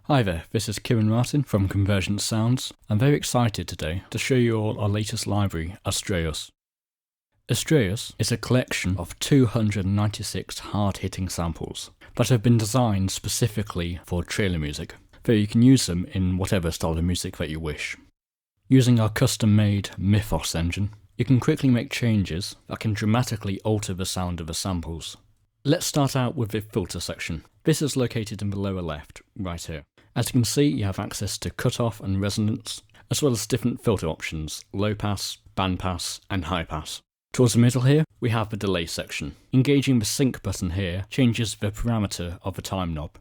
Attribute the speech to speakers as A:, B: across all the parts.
A: Hi there, this is Kieran Martin from Convergent Sounds. I'm very excited today to show you all our latest library, Astraeus. Astraeus is a collection of 296 hard-hitting samples that have been designed specifically for trailer music, though you can use them in whatever style of music that you wish. Using our custom-made MYTHOS engine, you can quickly make changes that can dramatically alter the sound of the samples. Let's start out with the filter section. This is located in the lower left, right here. As you can see, you have access to cutoff and resonance, as well as different filter options, low pass, band pass, and high pass. Towards the middle here, we have the delay section. Engaging the sync button here changes the parameter of the time knob.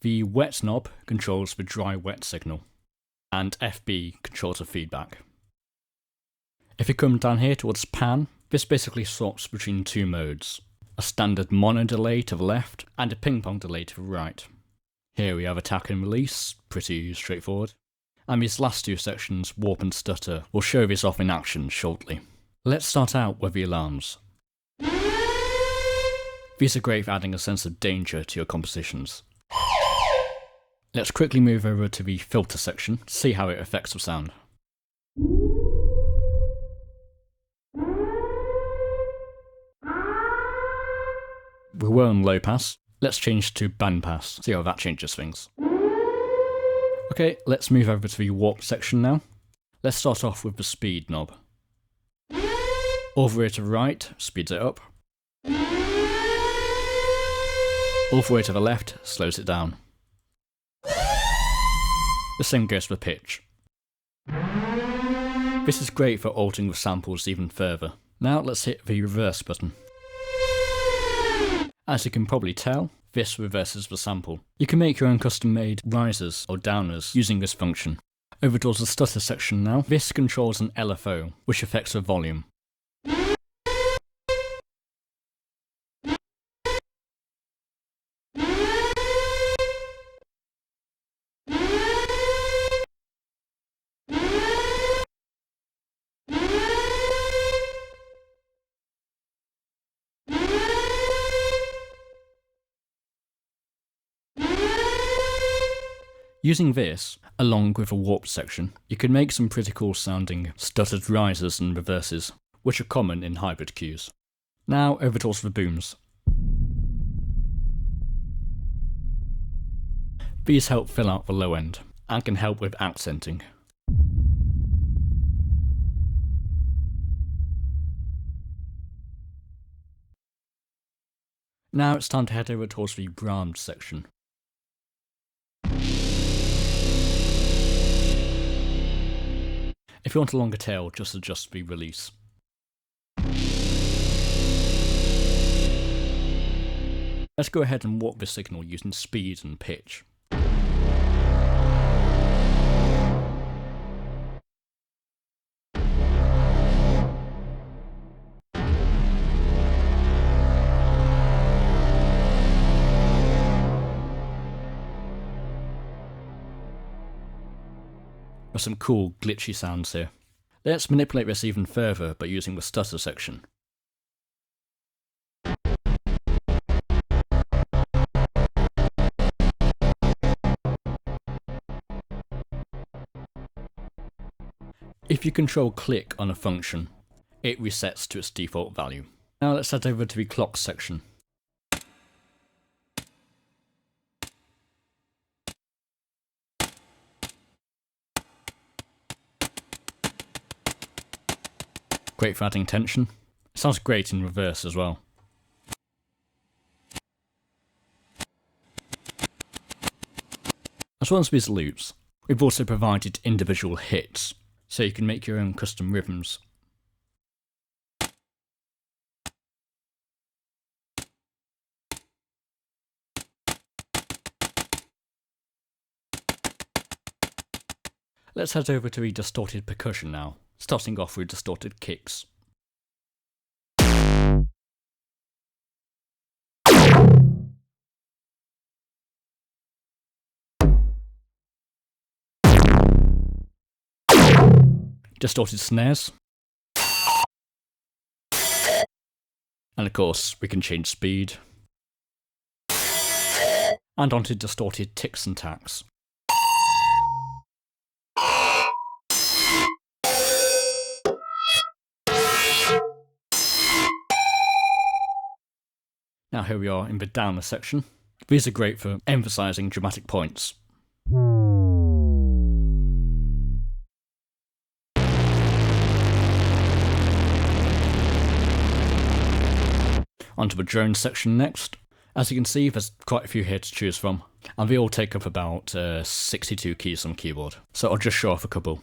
A: The wet knob controls the dry-wet signal, and FB controls the feedback. If you come down here towards pan, this basically swaps between two modes. A standard mono delay to the left, and a ping-pong delay to the right. Here we have attack and release, pretty straightforward. And these last two sections, warp and stutter, will show this off in action shortly. Let's start out with the alarms. These are great for adding a sense of danger to your compositions. Let's quickly move over to the filter section to see how it affects the sound. We were on low pass. Let's change to band pass, see how that changes things. Okay, let's move over to the warp section now. Let's start off with the speed knob. All the way to the right speeds it up. All the way to the left slows it down. The same goes for pitch. This is great for altering the samples even further. Now let's hit the reverse button. As you can probably tell, this reverses the sample. You can make your own custom-made risers or downers using this function. Over towards the stutter section now, this controls an LFO, which affects the volume. Using this, along with a warp section, you can make some pretty cool sounding stuttered risers and reverses, which are common in hybrid cues. Now over towards the booms. These help fill out the low end, and can help with accenting. Now it's time to head over towards the Braams section. If you want a longer tail, just adjust the release. Let's go ahead and warp the signal using speed and pitch. There's some cool glitchy sounds here. Let's manipulate this even further by using the stutter section. If you control click on a function, it resets to its default value. Now let's head over to the clock section. Great for adding tension. It sounds great in reverse as well. As well as these loops, we've also provided individual hits, so you can make your own custom rhythms. Let's head over to the distorted percussion now, starting off with distorted kicks. Distorted snares. And of course, we can change speed. And onto distorted ticks and tacks. Now here we are in the downer section. These are great for emphasising dramatic points. Onto the drone section next. As you can see, there's quite a few here to choose from, and they all take up about 62 keys on the keyboard, so I'll just show off a couple.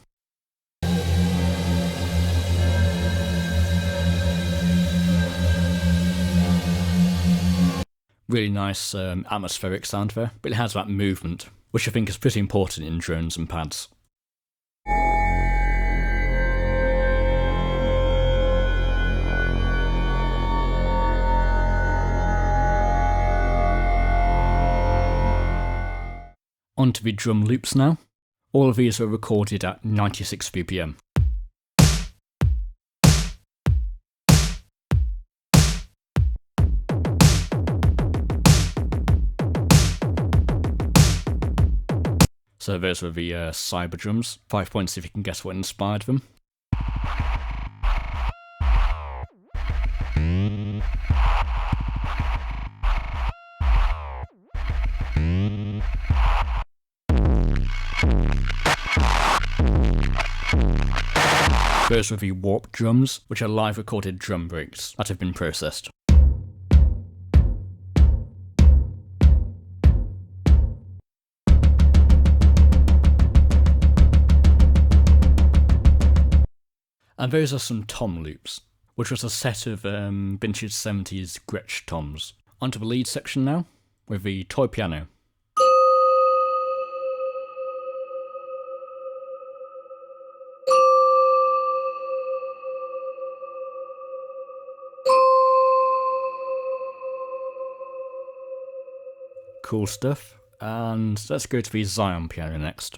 A: Really nice atmospheric sound there, but it has that movement, which I think is pretty important in drones and pads. Onto the drum loops now. All of these are recorded at 96 BPM. So those were the cyber drums. 5 points if you can guess what inspired them. Those were the warp drums, which are live recorded drum breaks that have been processed. And those are some tom loops, which was a set of vintage 70s Gretsch toms. Onto the lead section now, with the toy piano. Cool stuff, and let's go to the Zion piano next.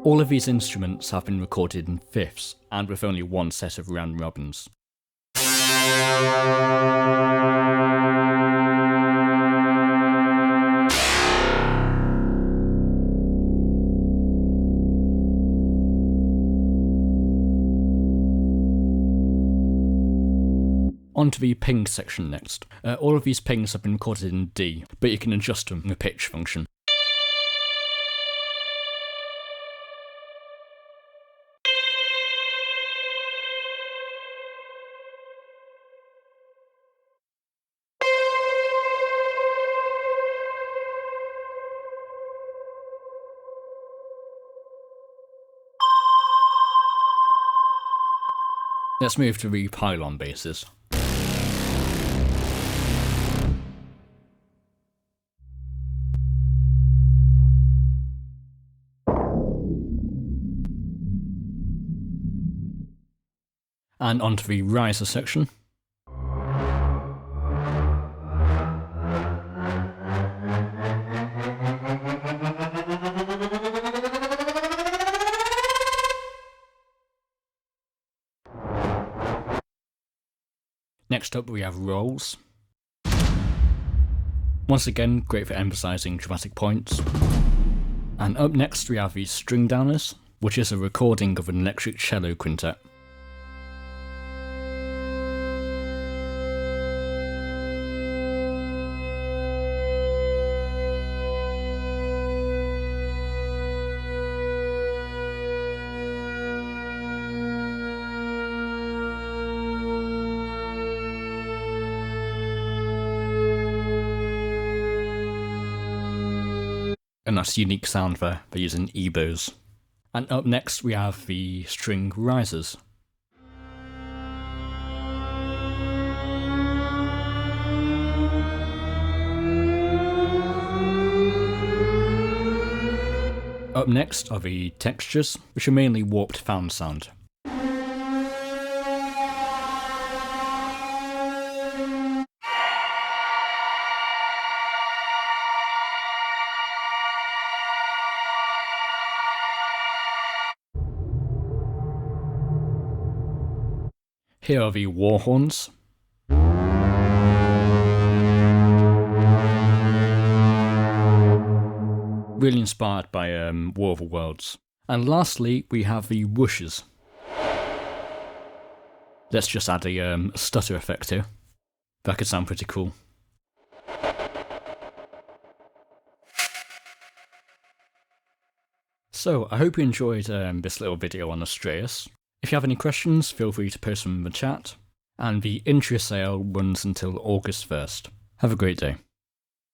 A: All of these instruments have been recorded in fifths, and with only one set of round robins. Onto the ping section next. All of these pings have been recorded in D, but you can adjust them in the pitch function. Let's move to the pylon basses. And onto the riser section. Next up we have rolls. Once again, great for emphasising dramatic points. And up next we have the string downers, which is a recording of an electric cello quintet. A nice unique sound there, they're using EBOs. And up next we have the string risers. Up next are the textures, which are mainly warped fan sound. Here are the war horns. Really inspired by War of the Worlds. And lastly, we have the Whooshes. Let's just add a stutter effect here. That could sound pretty cool. So, I hope you enjoyed this little video on Astraeus. If you have any questions, feel free to post them in the chat. And the intro sale runs until August 1st. Have a great day.